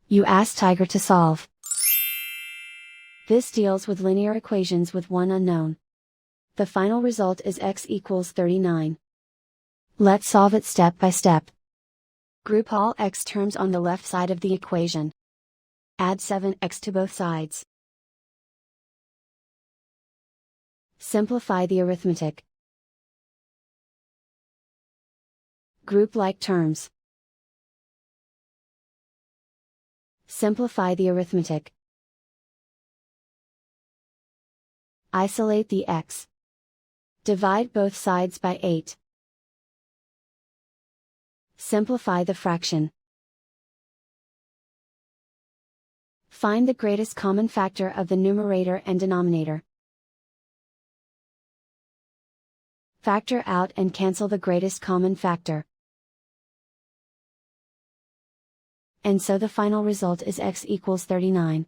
You ask Tiger to solve. This deals with linear equations with one unknown. The final result is x equals 39. Let's solve it step by step. Group all x terms on the left side of the equation. Add 7x to both sides. Simplify the arithmetic. Group like terms. Simplify the arithmetic. Isolate the x. Divide both sides by 8. Simplify the fraction. Find the greatest common factor of the numerator and denominator. Factor out and cancel the greatest common factor. And so the final result is x equals 39.